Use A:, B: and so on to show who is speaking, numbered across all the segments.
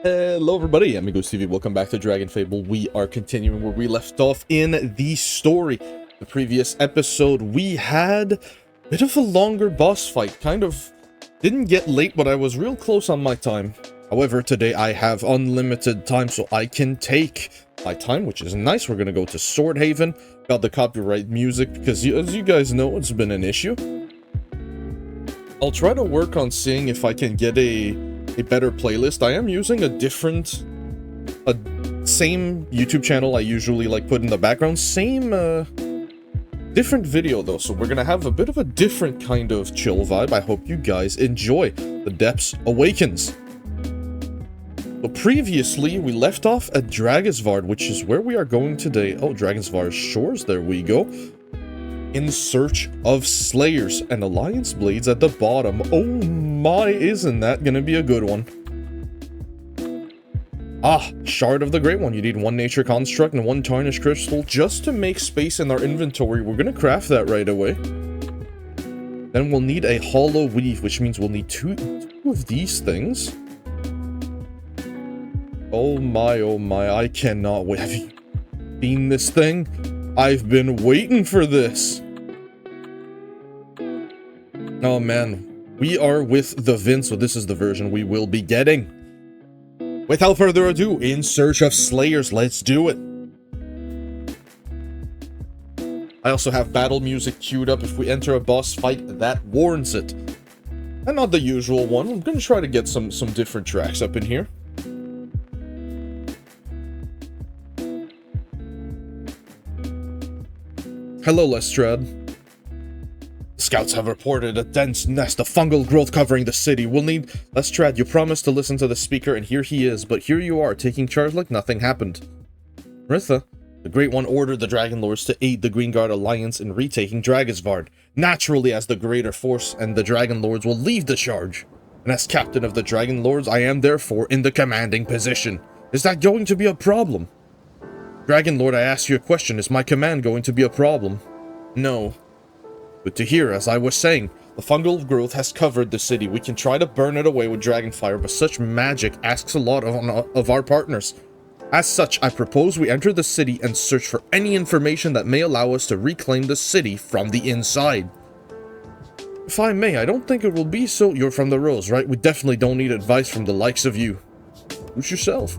A: Hello everybody, Amigos TV, welcome back to Dragonfable. We are continuing where we left off in the story. The previous episode, we had a bit of a longer boss fight. Kind of didn't get late, but I was real close on my time. However, today I have unlimited time, so I can take my time, which is nice. We're going to go to Swordhaven. Got the copyright music, because as you guys know, it's been an issue. I'll try to work on seeing if I can get a better playlist. I am using a same YouTube channel I usually put in the background. Same, different video though, so we're gonna have a bit of a different kind of chill vibe. I hope you guys enjoy. The Depths Awakens. So previously, we left off at Dragonsvard, which is where we are going today. Oh, Dragonsvard Shores, there we go. In search of Slayers and Alliance Blades at the bottom. Oh my, isn't that gonna be a good one? Ah, Shard of the Great One. You need one Nature Construct and one Tarnished Crystal just to make space in our inventory. We're gonna craft that right away. Then we'll need a Hollow Weave, which means we'll need two of these things. Oh my, I cannot wait. Have you seen this thing? I've been waiting for this. Oh man, we are with the Vin, so this is the version we will be getting. Without further ado, in search of Slayers, let's do it. I also have battle music queued up if we enter a boss fight that warrants it. And not the usual one. I'm gonna try to get some different tracks up in here. Hello, Lestrad. Scouts have reported a dense nest of fungal growth covering the city. We'll need... Lestrad, you promised to listen to the speaker, and here he is, but here you are, taking charge like nothing happened. Ritha, the Great One ordered the Dragon Lords to aid the Green Guard Alliance in retaking Dragonsvard. Naturally, as the greater force and the Dragon Lords will lead the charge. And as captain of the Dragon Lords, I am therefore in the commanding position. Is that going to be a problem? Dragon Lord, I ask you a question. Is my command going to be a problem? No. Good to hear. As I was saying, the fungal growth has covered the city. We can try to burn it away with dragonfire, but such magic asks a lot of our partners. As such, I propose we enter the city and search for any information that may allow us to reclaim the city from the inside. If I may, I don't think it will be so... You're from the Rose, right? We definitely don't need advice from the likes of you. Who's yourself?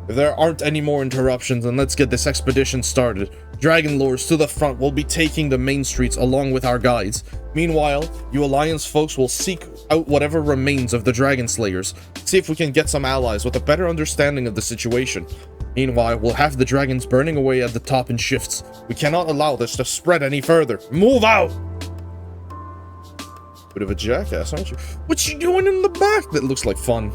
A: If there aren't any more interruptions, then let's get this expedition started. Dragon Lords to the front will be taking the main streets along with our guides. Meanwhile, you Alliance folks will seek out whatever remains of the Dragon Slayers. See if we can get some allies with a better understanding of the situation. Meanwhile, we'll have the dragons burning away at the top in shifts. We cannot allow this to spread any further. Move out! Bit of a jackass, aren't you? What you doing in the back? That looks like fun.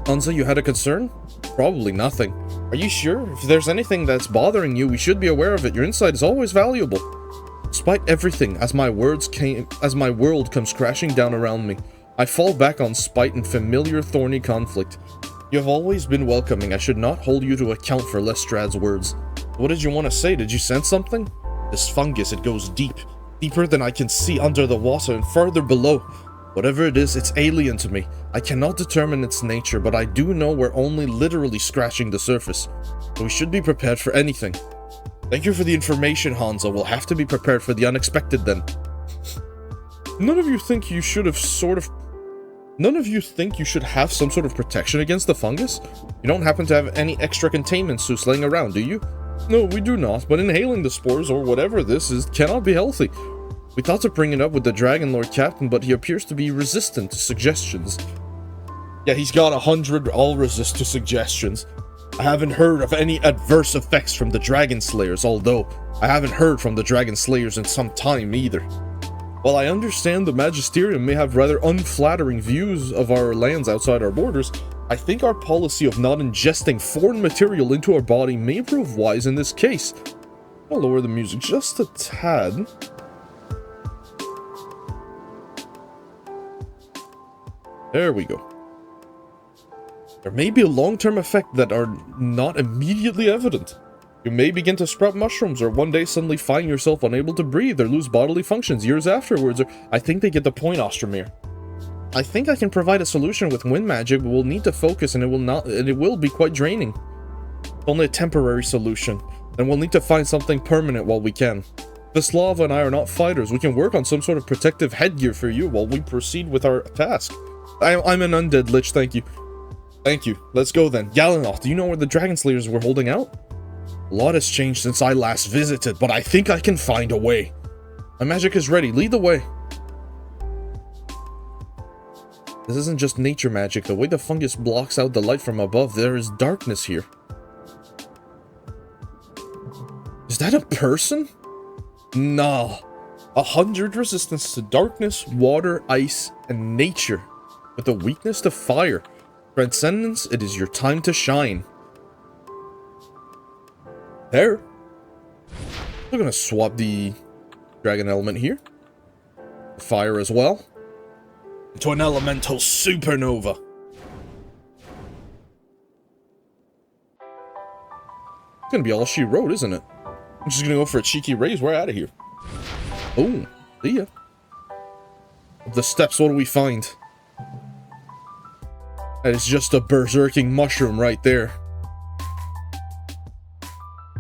A: Hansa, you had a concern? Probably nothing. Are you sure? If there's anything that's bothering you, we should be aware of it. Your insight is always valuable. Despite everything, as my world comes crashing down around me, I fall back on spite and familiar thorny conflict. You have always been welcoming. I should not hold you to account for Lestrad's words. What did you want to say? Did you sense something? This fungus, it goes deep. Deeper than I can see under the water and farther below. Whatever it is, it's alien to me. I cannot determine its nature, but I do know we're only literally scratching the surface. So we should be prepared for anything. Thank you for the information, Hansa. We'll have to be prepared for the unexpected then. None of you think you should have None of you think you should have some sort of protection against the fungus? You don't happen to have any extra containment suits laying around, do you? No, we do not, but inhaling the spores, or whatever this is, cannot be healthy. We thought to bring it up with the Dragon Lord Captain, but he appears to be resistant to suggestions. Yeah, he's got 100 all resist to suggestions. I haven't heard of any adverse effects from the Dragon Slayers, although I haven't heard from the Dragon Slayers in some time either. While I understand the Magisterium may have rather unflattering views of our lands outside our borders, I think our policy of not ingesting foreign material into our body may prove wise in this case. I'll lower the music just a tad. There we go. There may be a long-term effect that are not immediately evident. You may begin to sprout mushrooms, or one day suddenly find yourself unable to breathe, or lose bodily functions years afterwards, or... I think they get the point, Ostromir. I think I can provide a solution with wind magic, but we'll need to focus, and it will be quite draining. It's only a temporary solution, and we'll need to find something permanent while we can. This lava and I are not fighters. We can work on some sort of protective headgear for you while we proceed with our task. I'm an undead lich, thank you. Thank you. Let's go then. Galanoth, do you know where the Dragon Slayers were holding out? A lot has changed since I last visited, but I think I can find a way. My magic is ready. Lead the way. This isn't just nature magic. The way the fungus blocks out the light from above, there is darkness here. Is that a person? Nah. 100 resistance to darkness, water, ice, and nature. With a weakness to fire. Transcendence, it is your time to shine. There. We're gonna swap the dragon element here. Fire as well. Into an elemental supernova. It's gonna be all she wrote, isn't it? I'm just gonna go for a cheeky raise. We're out of here. Oh, see ya. Up the steps, what do we find? That is just a berserking mushroom right there.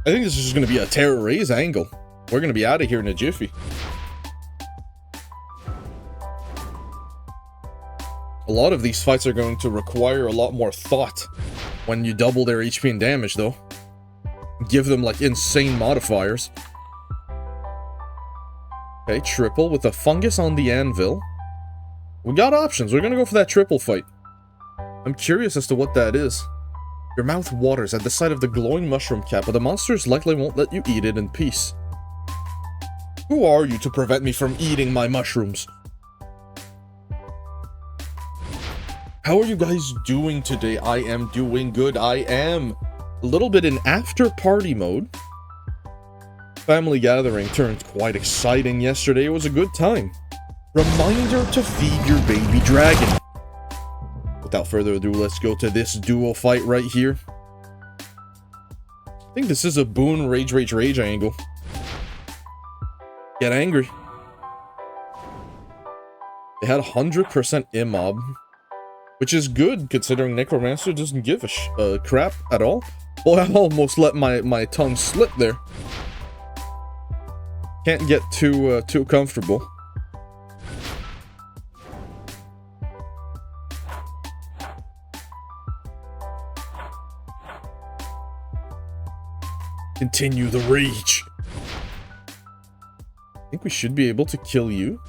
A: I think this is just gonna be a terror raise angle. We're gonna be out of here in a jiffy. A lot of these fights are going to require a lot more thought when you double their HP and damage, though. Give them, like, insane modifiers. Okay, triple with a fungus on the anvil. We got options. We're gonna go for that triple fight. I'm curious as to what that is. Your mouth waters at the sight of the glowing mushroom cap, but the monsters likely won't let you eat it in peace. Who are you to prevent me from eating my mushrooms? How are you guys doing today? I am doing good. I am a little bit in after-party mode. Family gathering turned quite exciting yesterday. It was a good time. Reminder to feed your baby dragon. Without further ado, let's go to this duo fight right here. I think this is a boon rage angle. Get angry. They had 100% immob, which is good considering Necromancer doesn't give a crap at all. Boy, I almost let my tongue slip there. Can't get too comfortable. Continue the rage. I think we should be able to kill you.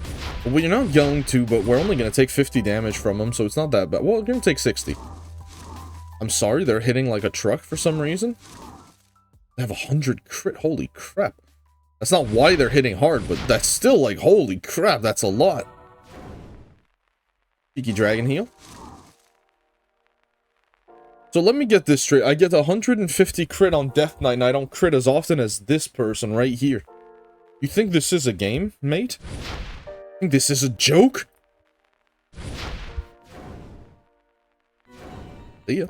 A: Well, you're not going to, but we're only going to take 50 damage from him, so it's not that bad. Well, we're going to take 60. I'm sorry, they're hitting like a truck for some reason. They have 100 crit. Holy crap. That's not why they're hitting hard, but that's still like, holy crap, that's a lot. Cheeky dragon heal. So let me get this straight. I get 150 crit on Death Knight, and I don't crit as often as this person right here. You think this is a game, mate? You think this is a joke? See ya.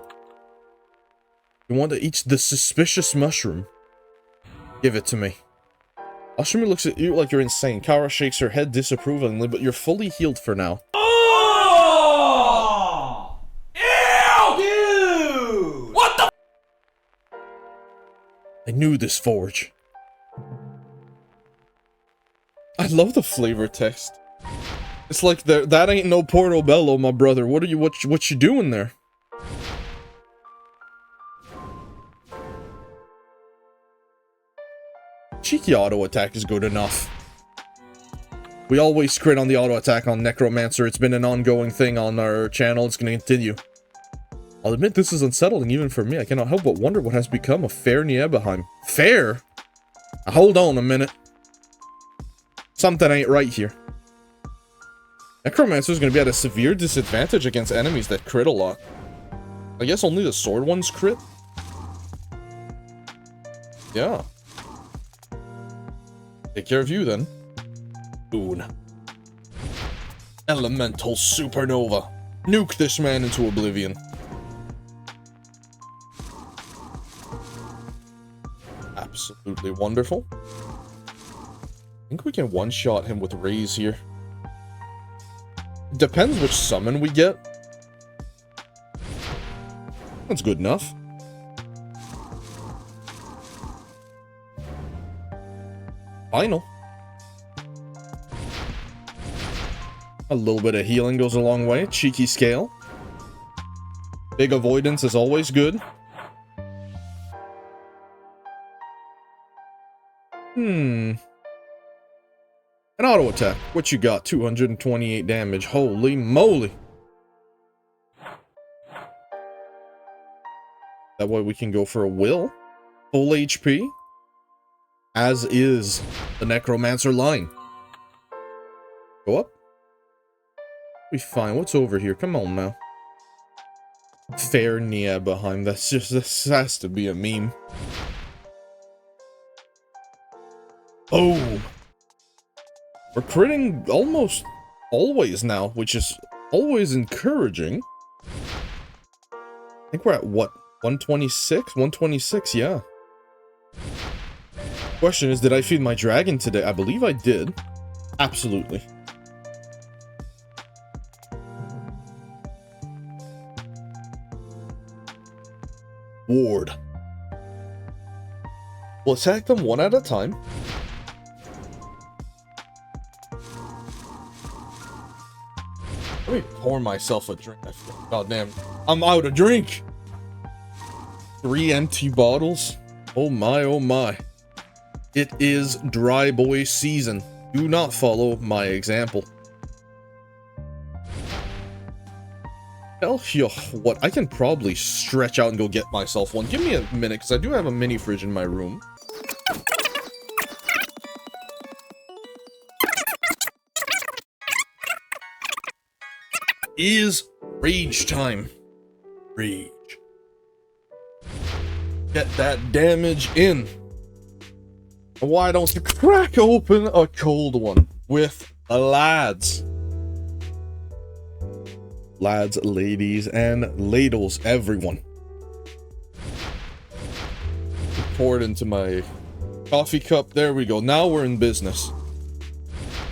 A: You want to eat the suspicious mushroom? Give it to me. Ashumi looks at you like you're insane. Kara shakes her head disapprovingly, but you're fully healed for now.
B: Oh! Ew! Dude! What the?
A: I knew this forge. I love the flavor text. It's like that ain't no Portobello, my brother. What you doing there? Cheeky auto attack is good enough. We always crit on the auto attack on Necromancer. It's been an ongoing thing on our channel. It's going to continue. I'll admit this is unsettling even for me. I cannot help but wonder what has become of Fair Niebeheim. Fair? Now, hold on a minute. Something ain't right here. Necromancer is going to be at a severe disadvantage against enemies that crit a lot. I guess only the sword ones crit? Yeah. Take care of you then. Boon. Elemental supernova. Nuke this man into oblivion. Absolutely wonderful. I think we can one-shot him with Raise here. depends which summon we get. That's good enough. Final. A little bit of healing goes a long way. Cheeky scale. Big avoidance is always good. An auto attack. What you got? 228 damage. Holy moly. That way we can go for a will. Full HP. As is the Necromancer line. Go up. We fine. What's over here? Come on now. Fair Nia behind. This has to be a meme. Oh. We're critting almost always now, which is always encouraging. I think we're at what? 126? 126, yeah. Question is, did I feed my dragon today? I believe I did. Absolutely. Ward. We'll attack them one at a time. Let me pour myself a drink. God damn. I'm out of drink. 3 empty bottles. Oh my, oh my. It is dry boy season. Do not follow my example. Tell you what, I can probably stretch out and go get myself one. Give me a minute, because I do have a mini fridge in my room. Is rage time. Rage. Get that damage in. Why don't you crack open a cold one with the lads? Lads, ladies, and ladles, everyone. Pour it into my coffee cup. There we go. Now we're in business.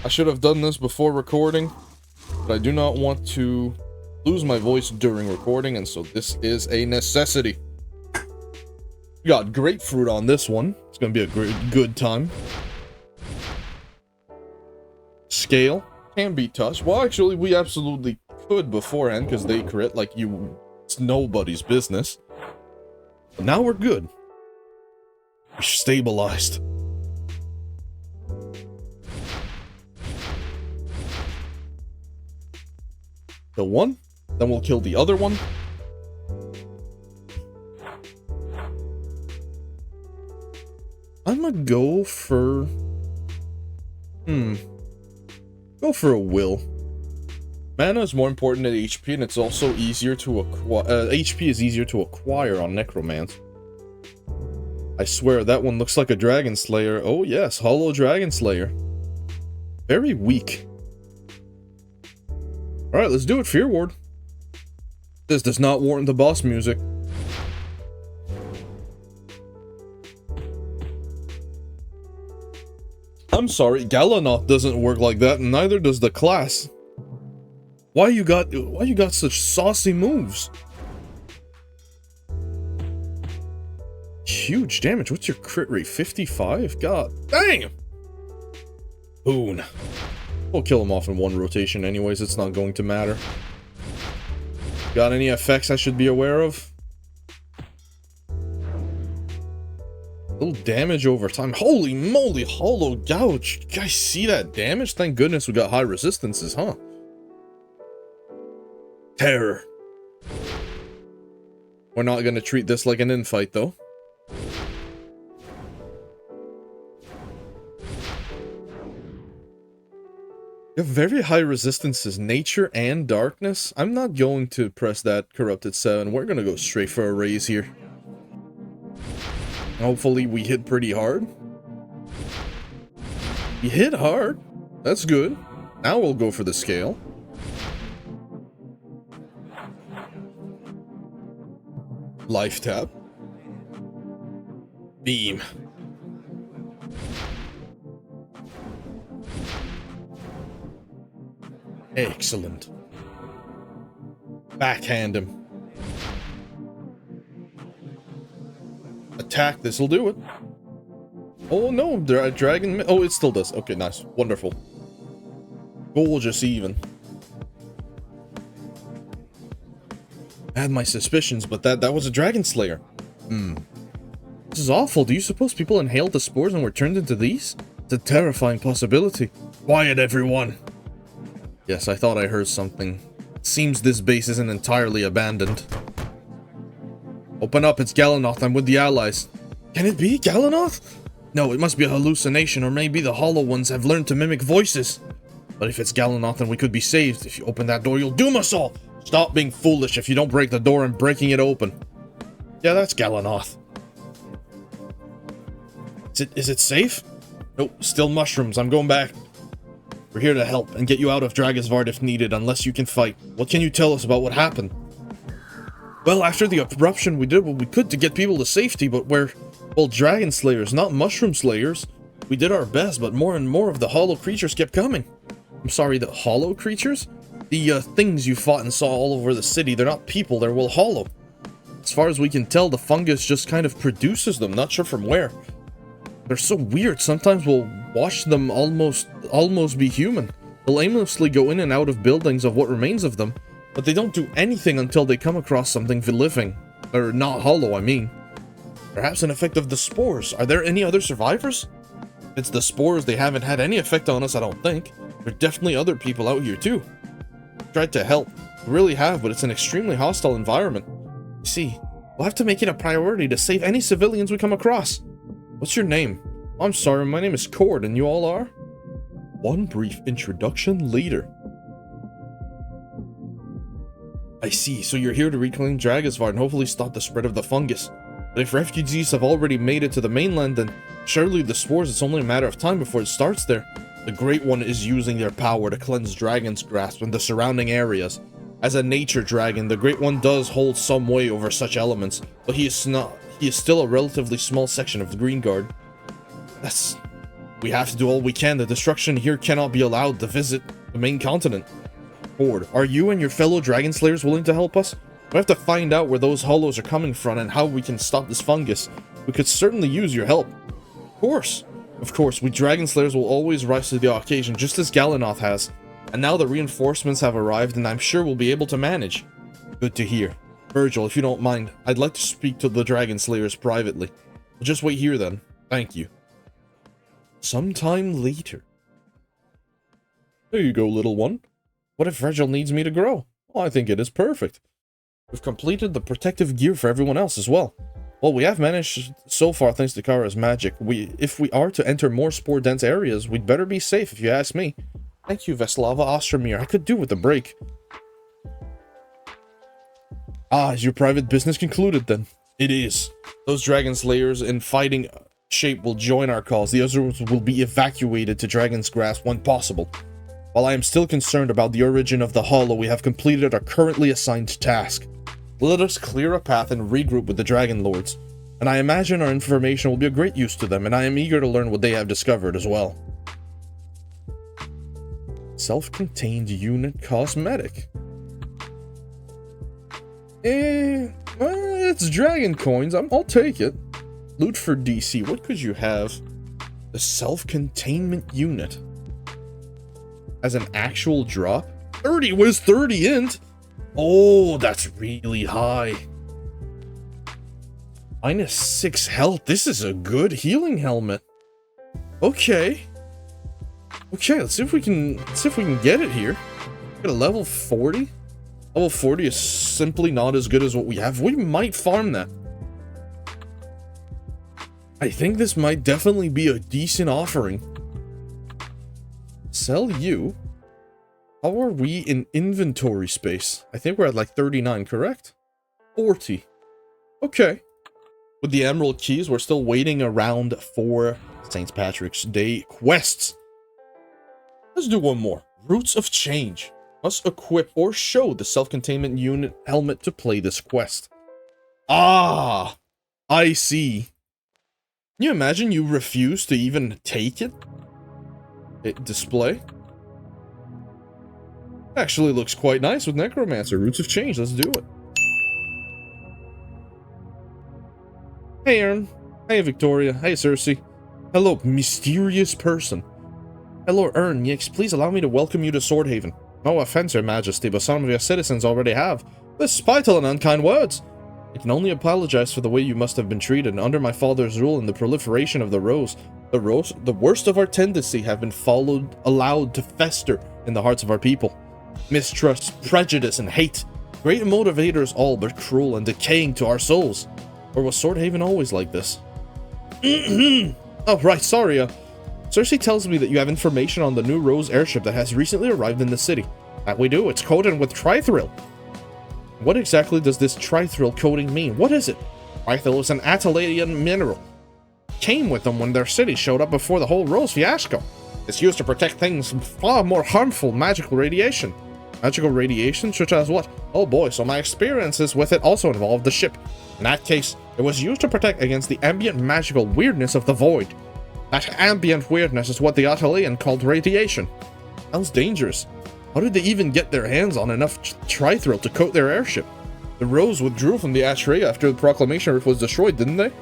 A: I should have done this before recording, but I do not want to lose my voice during recording, and so this is a necessity. We got grapefruit on this one. It's gonna be a good time. Scale can be touched. Well, actually, we absolutely could beforehand because they crit like you. It's nobody's business. But now we're good. We're stabilized. Kill one, then we'll kill the other one. I'm gonna go for... Go for a will. Mana is more important than HP, and it's also easier to acquire... HP is easier to acquire on Necromance. I swear, that one looks like a Dragon Slayer. Oh yes, Hollow Dragon Slayer. Very weak. Alright, let's do it, Fear Ward. This does not warrant the boss music. I'm sorry, Galanoth doesn't work like that, and neither does the class. Why you got such saucy moves? Huge damage. What's your crit rate? 55? God dang! Boon. We'll kill him off in one rotation anyways, it's not going to matter. Got any effects I should be aware of? Little damage over time. Holy moly, hollow gouge. You guys see that damage? Thank goodness we got high resistances, huh? Terror. We're not gonna treat this like an infight, though. You have very high resistances, nature and darkness. I'm not going to press that corrupted 7. We're gonna go straight for a raise here. Hopefully we hit pretty hard. We hit hard. That's good. Now we'll go for the scale. Life tap. Beam. Excellent. Backhand him. Attack, this'll do it. Oh no, dragon. Oh, it still does. Okay, nice. Wonderful. Gorgeous even. I had my suspicions, but that was a dragon slayer. This is awful. Do you suppose people inhaled the spores and were turned into these? It's a terrifying possibility. Quiet, everyone. Yes, I thought I heard something. It seems this base isn't entirely abandoned. Open up, it's Galanoth. I'm with the allies. Can it be Galanoth? No, it must be a hallucination, or maybe the hollow ones have learned to mimic voices. But if it's Galanoth, then we could be saved. If you open that door, you'll doom us all. Stop being foolish. If you don't break the door, I'm breaking it open. Yeah, that's Galanoth. Is it safe? Nope, still mushrooms. I'm going back. We're here to help and get you out of Dragonfable if needed, unless you can fight. What can you tell us about what happened? Well, after the eruption, we did what we could to get people to safety, but we're, well, dragon slayers, not mushroom slayers. We did our best, but more and more of the hollow creatures kept coming. I'm sorry, the hollow creatures? The things you fought and saw all over the city, they're not people, they're, well, hollow. As far as we can tell, the fungus just kind of produces them, not sure from where. They're so weird, sometimes we'll watch them almost be human. They'll aimlessly go in and out of buildings of what remains of them, but they don't do anything until they come across something living. Or not hollow, I mean. Perhaps an effect of the spores. Are there any other survivors? If it's the spores, they haven't had any effect on us, I don't think. There are definitely other people out here too. Tried to help. We really have, but it's an extremely hostile environment. You see, we'll have to make it a priority to save any civilians we come across. What's your name? I'm sorry, my name is Cord, and you all are? One brief introduction later. I see, so you're here to reclaim Dragonfable and hopefully stop the spread of the fungus. But if refugees have already made it to the mainland, then surely the spores, it's only a matter of time before it starts there. The Great One is using their power to cleanse Dragon's Grasp and the surrounding areas. As a nature dragon, the Great One does hold some sway over such elements, but he is still a relatively small section of the Green Guard. We have to do all we can. The destruction here cannot be allowed to visit the main continent. Cord, are you and your fellow Dragon Slayers willing to help us? We have to find out where those hollows are coming from and how we can stop this fungus. We could certainly use your help. Of course, we Dragon Slayers will always rise to the occasion, just as Galanoth has. And now the reinforcements have arrived, and I'm sure we'll be able to manage. Good to hear. Virgil, if you don't mind, I'd like to speak to the Dragon Slayers privately. We'll just wait here then. Thank you. Sometime later. There you go, little one. What if Virgil needs me to grow? Well, I think it is perfect. We've completed the protective gear for everyone else as well. Well, we have managed so far thanks to Kara's magic. If we are to enter more spore-dense areas, we'd better be safe if you ask me. Thank you, Veslava Ostromir. I could do with a break. Ah, is your private business concluded then? It is. Those Dragon Slayers in fighting shape will join our cause. The others will be evacuated to Dragon's Grasp when possible. While I am still concerned about the origin of the Hollow, we have completed our currently assigned task. Let us clear a path and regroup with the Dragon Lords. And I imagine our information will be of great use to them, and I am eager to learn what they have discovered as well. Self-contained unit cosmetic. It's dragon coins. I'll take it. Loot for DC. What could you have? The self-containment unit. As an actual drop? 30 was 30 int. Oh, that's really high. -6 health. This is a good healing helmet. Okay. Okay, let's see if we can get it here. Get a level 40. Level 40 is simply not as good as what we have. We might farm that. I think this might definitely be a decent offering. Sell you. How are we in inventory space? I think we're at like 39, correct? 40. Okay. With the Emerald Keys, we're still waiting around for St. Patrick's Day quests. Let's do one more. Roots of Change. Must equip or show the self-containment unit helmet to play this quest. Ah! I see. Can you imagine you refuse to even take it? Display? Actually looks quite nice with Necromancer. Roots of Change, let's do it. Hey Aaron. Hey Victoria. Hey Cersei. Hello, mysterious person. Hello Ern, Yix, please allow me to welcome you to Swordhaven. No offense, Your Majesty, but some of your citizens already have. This spiteful and unkind words. I can only apologize for the way you must have been treated. Under my father's rule and the proliferation of the worst of our tendency have been allowed to fester in the hearts of our people. Mistrust, prejudice, and hate. Great motivators all, but cruel and decaying to our souls. Or was Swordhaven always like this? Oh, right, sorry, Cersei tells me that you have information on the new Rose airship that has recently arrived in the city. That we do, it's coated with Trithril. What exactly does this Trithril coating mean? What is it? Trithril is an Atlantean mineral. Came with them when their city showed up before the whole Rose fiasco. It's used to protect things from far more harmful magical radiation. Magical radiation? Such as what? Oh boy, so my experiences with it also involved the ship. In that case, it was used to protect against the ambient magical weirdness of the void. That ambient weirdness is what the Atelian called radiation. Sounds dangerous. How did they even get their hands on enough Trithril to coat their airship? The Rose withdrew from the Ashray after the Proclamation Roof was destroyed, didn't they?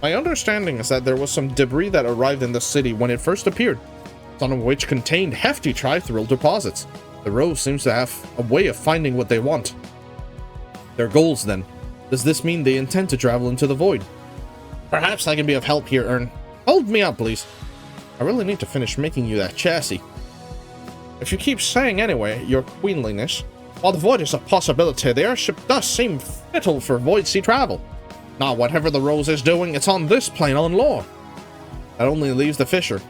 A: My understanding is that there was some debris that arrived in the city when it first appeared, some of which contained hefty Trithril deposits. The Rose seems to have a way of finding what they want. Their goals, then. Does this mean they intend to travel into the void? Perhaps I can be of help here, Ern. Hold me up, please. I really need to finish making you that chassis. If you keep saying anyway, your queenliness, while the void is a possibility, the airship does seem fickle for void sea travel. Now, whatever the Rose is doing, it's on this plane on law. That only leaves the fissure.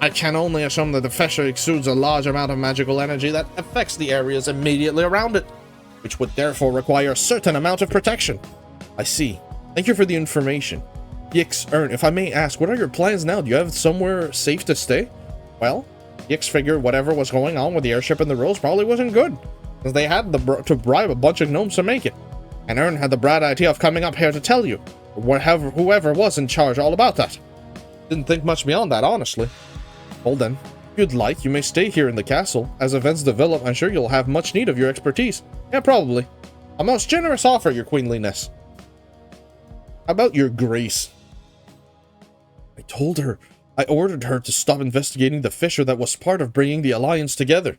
A: I can only assume that the fissure exudes a large amount of magical energy that affects the areas immediately around it, which would therefore require a certain amount of protection. I see. Thank you for the information. Yix, Ern, if I may ask, what are your plans now? Do you have somewhere safe to stay? Well, Yix figured whatever was going on with the airship and the Rose probably wasn't good, because they had to bribe a bunch of gnomes to make it. And Ern had the bright idea of coming up here to tell you, or whoever was in charge, all about that. Didn't think much beyond that, honestly. Well then, if you'd like, you may stay here in the castle. As events develop, I'm sure you'll have much need of your expertise. Yeah, probably. A most generous offer, your queenliness. How about your grace? I ordered her to stop investigating the fissure that was part of bringing the Alliance together.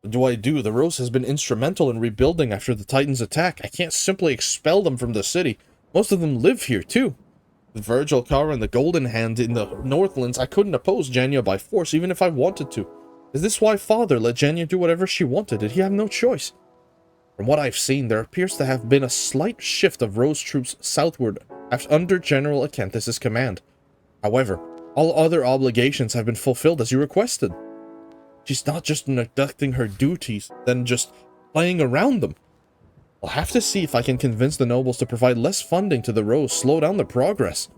A: What do I do? The Rose has been instrumental in rebuilding after the Titans' attack. I can't simply expel them from the city. Most of them live here, too. With Virgil, Kara, and the Golden Hand in the Northlands, I couldn't oppose Jenya by force, even if I wanted to. Is this why Father let Jenya do whatever she wanted? Did he have no choice? From what I've seen, there appears to have been a slight shift of Rose troops southward under General Acanthus' command. However, all other obligations have been fulfilled as you requested. She's not just neglecting her duties, then just playing around them. I'll have to see if I can convince the nobles to provide less funding to the Rose, slow down the progress.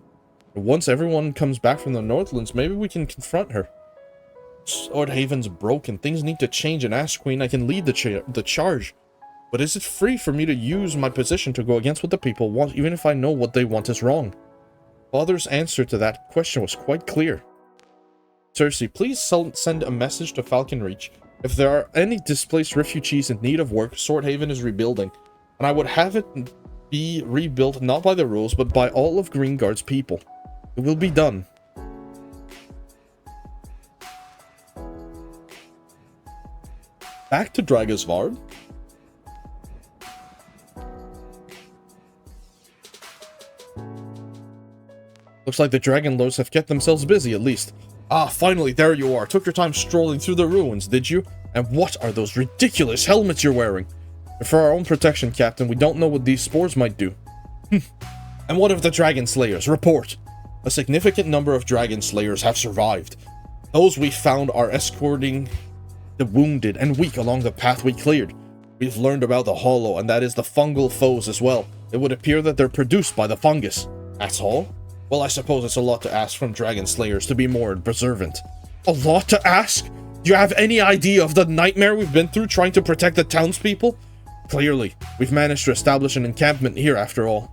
A: Once everyone comes back from the Northlands, maybe we can confront her. Swordhaven's broken, things need to change, and Ash Queen, I can lead the charge. But is it free for me to use my position to go against what the people want, even if I know what they want is wrong? Father's answer to that question was quite clear. Cersei, please send a message to Falconreach. If there are any displaced refugees in need of work, Swordhaven is rebuilding, and I would have it be rebuilt not by the Rose, but by all of Greengard's people. It will be done. Back to Dragosvard. Looks like the Dragon Lords have kept themselves busy, at least. Ah, finally, there you are. Took your time strolling through the ruins, did you? And what are those ridiculous helmets you're wearing? For our own protection, Captain, we don't know what these spores might do. And what of the Dragon Slayers? Report. A significant number of Dragon Slayers have survived. Those we found are escorting the wounded and weak along the path we cleared. We've learned about the Hollow, and that is the fungal foes as well. It would appear that they're produced by the fungus. That's all? Well, I suppose it's a lot to ask from Dragon Slayers to be more observant. A lot to ask? Do you have any idea of the nightmare we've been through trying to protect the townspeople? Clearly, we've managed to establish an encampment here after all.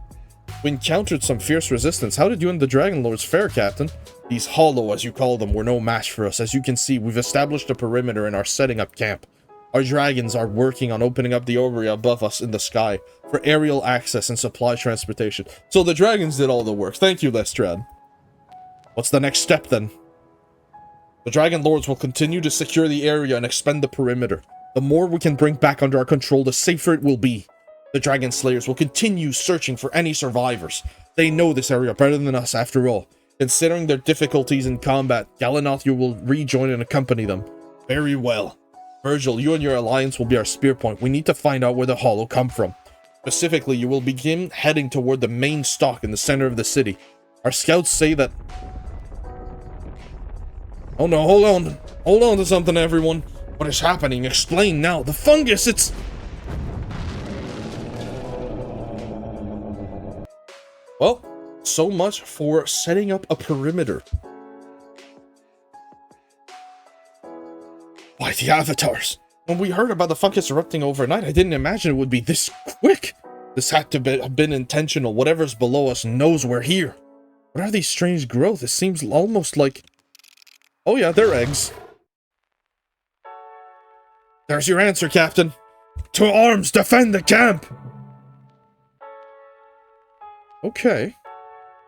A: We encountered some fierce resistance. How did you and the Dragon Lords fare, Captain? These Hollow, as you call them, were no match for us. As you can see, we've established a perimeter and are setting up camp. Our dragons are working on opening up the area above us in the sky for aerial access and supply transportation. So the dragons did all the work. Thank you, Lestrad. What's the next step, then? The Dragon Lords will continue to secure the area and expand the perimeter. The more we can bring back under our control, the safer it will be. The Dragon Slayers will continue searching for any survivors. They know this area better than us, after all. Considering their difficulties in combat, Galanoth, you will rejoin and accompany them. Very well. Virgil, you and your alliance will be our spear point. We need to find out where the hollow come from. Specifically, you will begin heading toward the main stock in the center of the city. Our scouts say that... Oh no, hold on. Hold on to something, everyone. What is happening? Explain now. The fungus, it's... Well, so much for setting up a perimeter. Why, the avatars. When we heard about the fungus erupting overnight, I didn't imagine it would be this quick. This had to have been intentional. Whatever's below us knows we're here. What are these strange growths? It seems almost like... Oh yeah, they're eggs. There's your answer, Captain. To arms, defend the camp! Okay.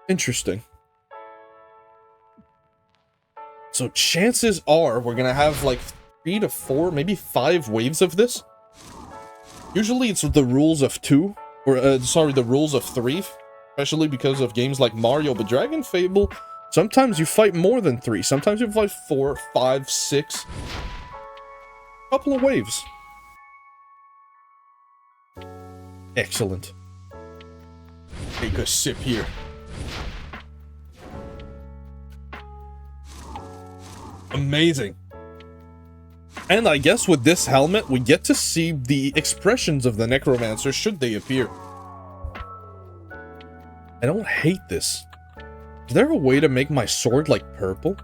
A: Interesting. So chances are we're gonna have like 3 to 4, maybe 5 waves of this. Usually it's the rules of 2, or sorry, the rules of 3, especially because of games like Mario, but Dragonfable, sometimes you fight more than 3, sometimes you fight 4, 5, 6. Couple of waves. Excellent. Take a sip here. Amazing. And I guess with this helmet, we get to see the expressions of the necromancer should they appear. I don't hate this. Is there a way to make my sword like purple?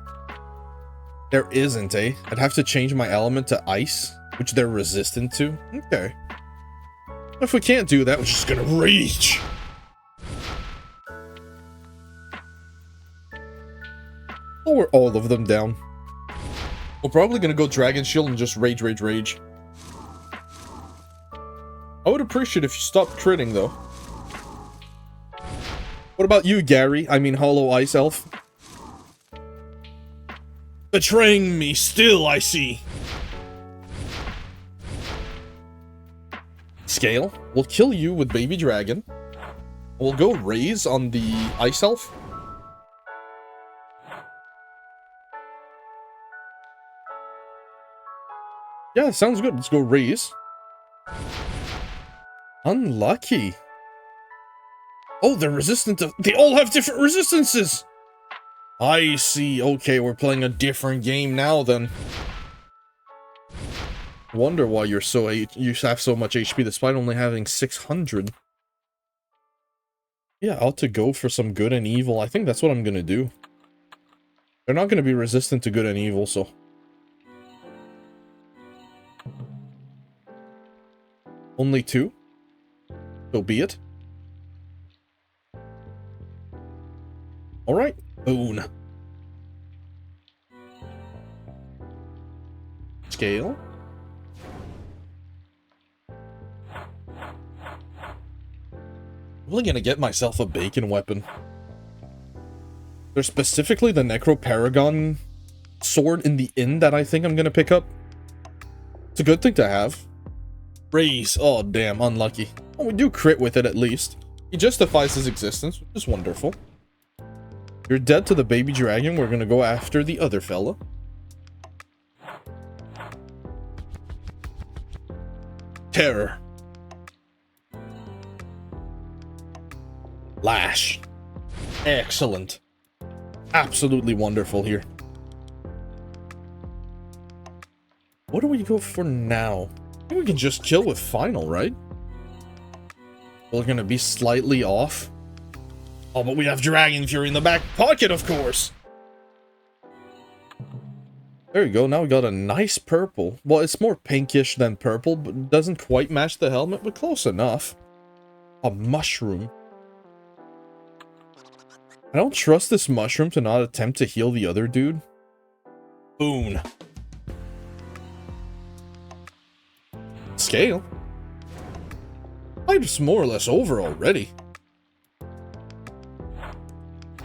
A: There isn't, eh? I'd have to change my element to ice, which they're resistant to. Okay. If we can't do that, we're just gonna rage. Lower all of them down. We're probably gonna go Dragon Shield and just rage, rage, rage. I would appreciate if you stopped critting, though. What about you, Gary? I mean, Hollow Ice Elf. Betraying me still, I see. Scale. We'll kill you with Baby Dragon. We'll go Raise on the Ice Elf. Yeah, sounds good. Let's go Raise. Unlucky. Oh, they're resistant to... They all have different resistances! I see. Okay, we're playing a different game now, then. Wonder why you have so much HP despite only having 600. Yeah, ought to go for some good and evil. I think that's what I'm gonna do. They're not gonna be resistant to good and evil, so... Only 2? So be it. Alright. Boon. Scale. I'm really gonna get myself a bacon weapon. There's specifically the Necroparagon sword in the inn that I think I'm gonna pick up. It's a good thing to have. Raise. Oh, damn. Unlucky. Oh, we do crit with it at least. He justifies his existence, which is wonderful. You're dead to the baby dragon. We're gonna go after the other fella. Terror. Lash. Excellent. Absolutely wonderful here. What do we go for now? I think we can just kill with Final, right? We're gonna be slightly off. Oh, but we have Dragon Fury in the back pocket, of course! There you go, now we got a nice purple. Well, it's more pinkish than purple, but it doesn't quite match the helmet, but close enough. A mushroom. I don't trust this mushroom to not attempt to heal the other dude. Boon. scale. Fight's more or less over already.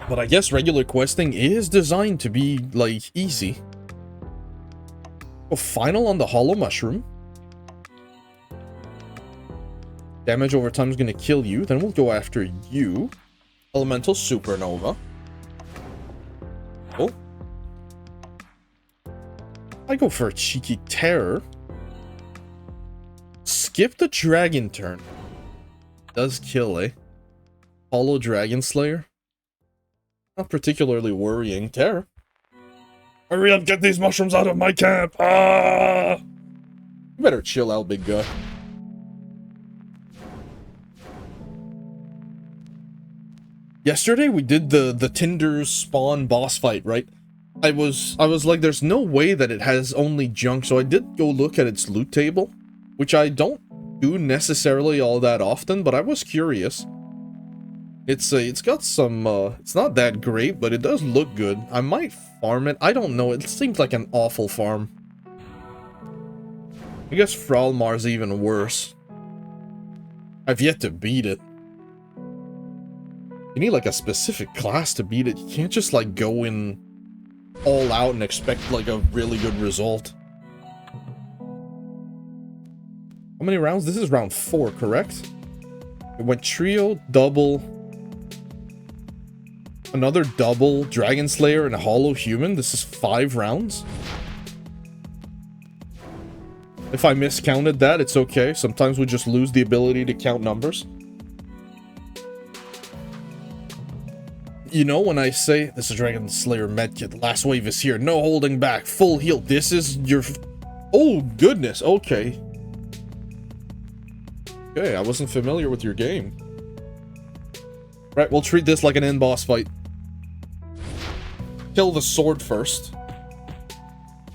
A: But I guess regular questing is designed to be, like, easy. Go final on the hollow mushroom. Damage over time is going to kill you. Then we'll go after you. Elemental supernova. Oh. I go for a cheeky terror. Skip the dragon turn. Does kill, eh? Hollow Dragon Slayer. Not particularly worrying. Terror. Hurry up, get these mushrooms out of my camp! Ah! You better chill out, big guy. Yesterday we did the Tinder's spawn boss fight, right? I was like, there's no way that it has only junk, so I did go look at its loot table, which I don't do necessarily all that often, but I was curious. It's got some, it's not that great, but it does look good. I might farm it. I don't know. It seems like an awful farm. I guess Fralmar's even worse. I've yet to beat it. You need, like, a specific class to beat it. You can't just, like, go in all out and expect, like, a really good result. How many rounds? This is round 4, correct? It went trio, double... Another double Dragon Slayer and a Hollow Human. This is 5 rounds. If I miscounted that, it's okay. Sometimes we just lose the ability to count numbers. You know, when I say, this is Dragon Slayer medkit, last wave is here, no holding back, full heal, this is your... Oh, goodness, okay. Okay, I wasn't familiar with your game. Right, we'll treat this like an end boss fight. Kill the sword first.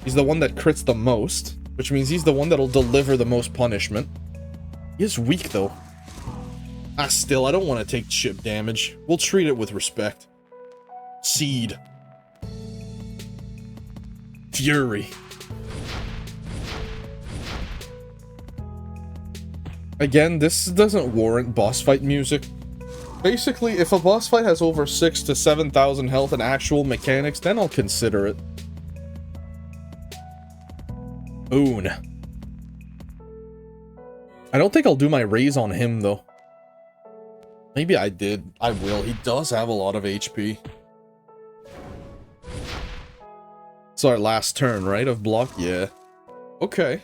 A: He's the one that crits the most, which means he's the one that'll deliver the most punishment. He is weak, though. Ah, still, I don't want to take chip damage. We'll treat it with respect. Seed. Fury. Again, this doesn't warrant boss fight music. Basically, if a boss fight has over 6,000 to 7,000 health and actual mechanics, then I'll consider it. Boon. I don't think I'll do my raise on him, though. Maybe I did. I will. He does have a lot of HP. It's our last turn, right? Of block? Yeah. Okay.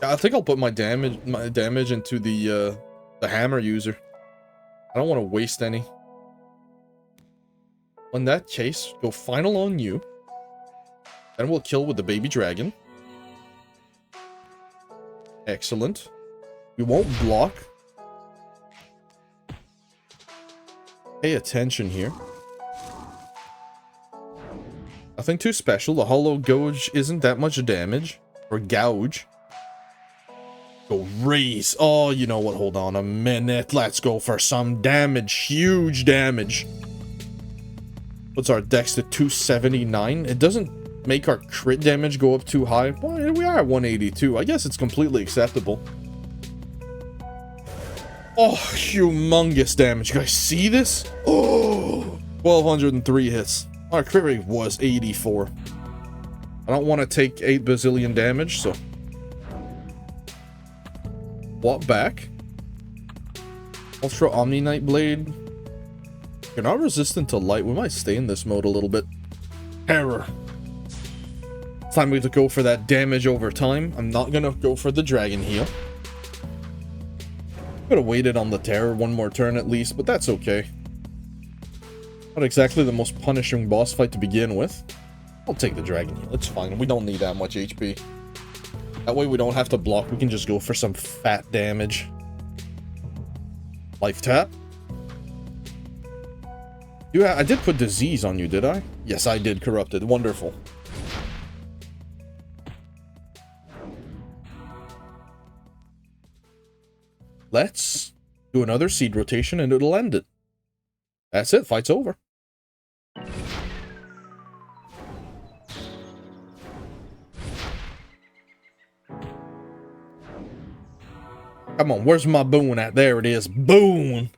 A: I think I'll put my damage into the hammer user. I don't want to waste any. In that case, go final on you. Then we'll kill with the baby dragon. Excellent. We won't block. Pay attention here. Nothing too special. The hollow gouge isn't that much damage. Or gouge. Go raise. Oh, you know what? Hold on a minute. Let's go for some damage. Huge damage. What's our dex to 279? It doesn't make our crit damage go up too high. Well, we are at 182. I guess it's completely acceptable. Oh, humongous damage. You guys see this? Oh, 1,203 hits. Our crit rate was 84. I don't want to take 8 bazillion damage, so... Walk back. Ultra Omni Knight Blade. You're not resistant to light. We might stay in this mode a little bit. Terror. It's time we to go for that damage over time. I'm not gonna go for the dragon heal. Could have waited on the terror one more turn at least, but that's okay. Not exactly the most punishing boss fight to begin with. I'll take the dragon heal. It's fine. We don't need that much HP. That way we don't have to block. We can just go for some fat damage. Life tap. I did put disease on you, did I? Yes, I did. Corrupted. Wonderful. Let's do another seed rotation and it'll end it. That's it. Fight's over. Come on, where's my boon at? There it is. Boon!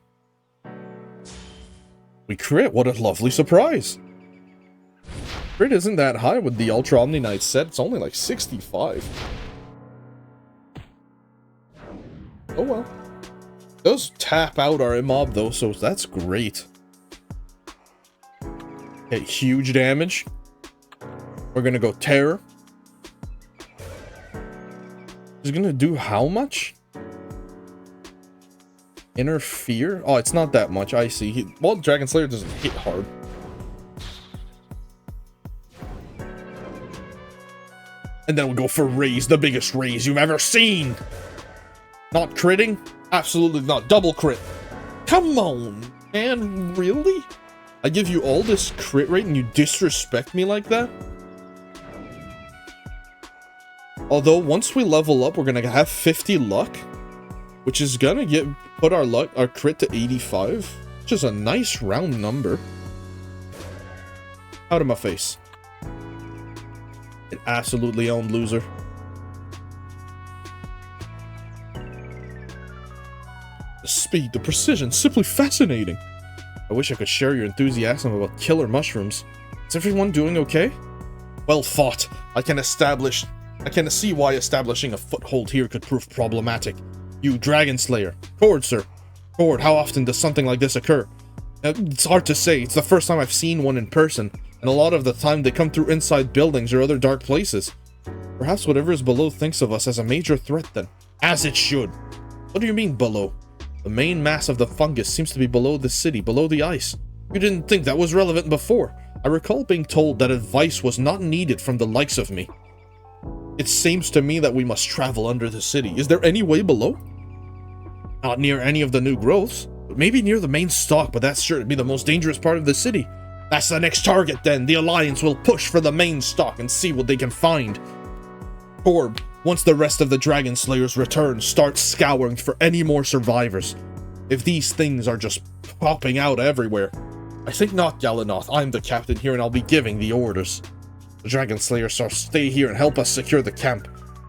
A: We crit. What a lovely surprise. Crit isn't that high with the Ultra Omni Knight set. It's only like 65. Oh well. It does tap out our mob though, so that's great. Okay, huge damage. We're gonna go Terror. He's gonna do how much? Interfere? Oh, it's not that much. I see. Well, Dragon Slayer doesn't hit hard. And then we'll go for raise, the biggest raise you've ever seen. Not critting? Absolutely not. Double crit. Come on, man. Really? I give you all this crit rate and you disrespect me like that? Although, once we level up, we're gonna have 50 luck. Which is gonna put our crit to 85. Which is a nice round number. Out of my face. An absolutely owned loser. The speed, the precision, simply fascinating. I wish I could share your enthusiasm about killer mushrooms. Is everyone doing okay? Well fought. I can see why establishing a foothold here could prove problematic. You, Dragon Slayer. Cord, sir. Cord, how often does something like this occur? It's hard to say. It's the first time I've seen one in person, and a lot of the time they come through inside buildings or other dark places. Perhaps whatever is below thinks of us as a major threat then. As it should. What do you mean below? The main mass of the fungus seems to be below the city, below the ice. You didn't think that was relevant before. I recall being told that advice was not needed from the likes of me. It seems to me that we must travel under the city. Is there any way below? Not near any of the new growths. Maybe near the main stock, but that's sure to be the most dangerous part of the city. That's the next target then. The Alliance will push for the main stock and see what they can find. Orb, once the rest of the Dragon Slayers return, start scouring for any more survivors. If these things are just popping out everywhere. I think not, Galanoth. I'm the captain here and I'll be giving the orders. The Dragon Slayers shall stay here and help us secure the camp.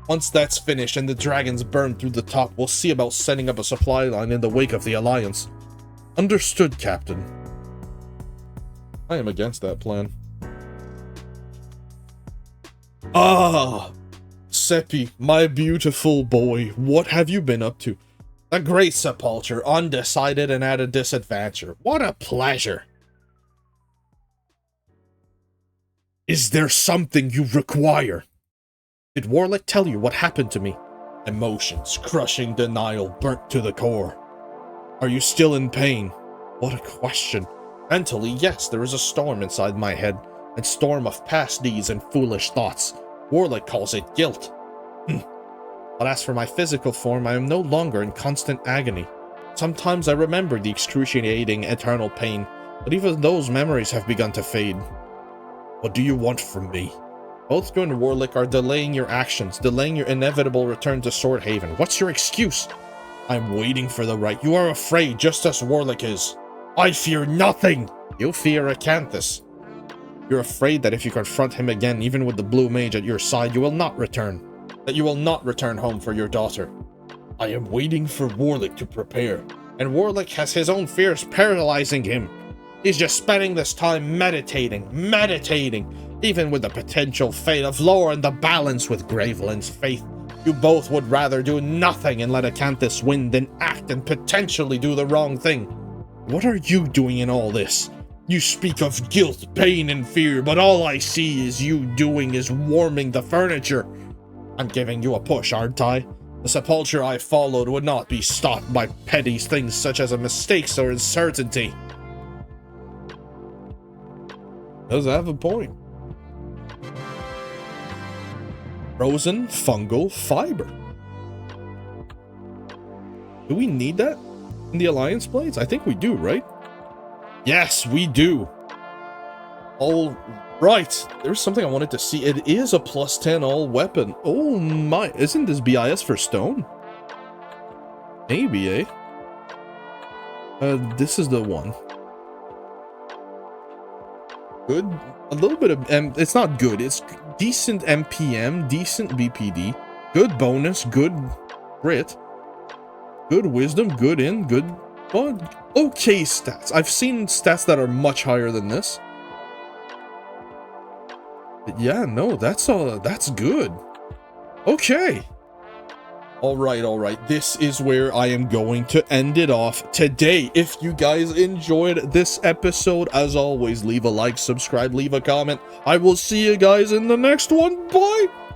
A: Once that's finished and the dragons burn through the top, we'll see about setting up a supply line in the wake of the Alliance. Understood, Captain. I am against that plan. Ah! Seppi, my beautiful boy, what have you been up to? A great sepulture, undecided and at a disadvantage. What a pleasure! Is there something you require? Did Warlick tell you what happened to me? Emotions, crushing denial, burnt to the core. Are you still in pain? What a question. Mentally, yes, there is a storm inside my head, a storm of past deeds and foolish thoughts. Warlick calls it guilt. But as for my physical form, I am no longer in constant agony. Sometimes I remember the excruciating eternal pain, but even those memories have begun to fade. What do you want from me? Both you and Warlick are delaying your actions, delaying your inevitable return to Swordhaven. What's your excuse? I'm waiting for the right. You are afraid, just as Warlick is. I fear nothing! You fear Acanthus. You're afraid that if you confront him again, even with the Blue Mage at your side, you will not return. That you will not return home for your daughter. I am waiting for Warlick to prepare, and Warlick has his own fears paralyzing him. He's just spending this time meditating, even with the potential fate of lowering the balance with Gravelin's faith. You both would rather do nothing and let Acanthus win than act and potentially do the wrong thing. What are you doing in all this? You speak of guilt, pain, and fear, but all I see is you doing is warming the furniture. I'm giving you a push, aren't I? The sepulture I followed would not be stopped by petty things such as a mistake or uncertainty. Does have a point. Frozen fungal fiber. Do we need that in the Alliance Blades? I think we do, right? Yes, we do. All right. There's something I wanted to see. It is a +10 all weapon. Oh my. Isn't this BIS for stone? Maybe, eh? This is the one. Good. A little bit of it's not good. It's decent MPM, decent BPD, good bonus, good crit. Good wisdom, good in, good... Well, okay stats. I've seen stats that are much higher than this. But yeah, no, that's good. Okay. Alright, this is where I am going to end it off today. If you guys enjoyed this episode, as always, leave a like, subscribe, leave a comment. I will see you guys in the next one. Bye!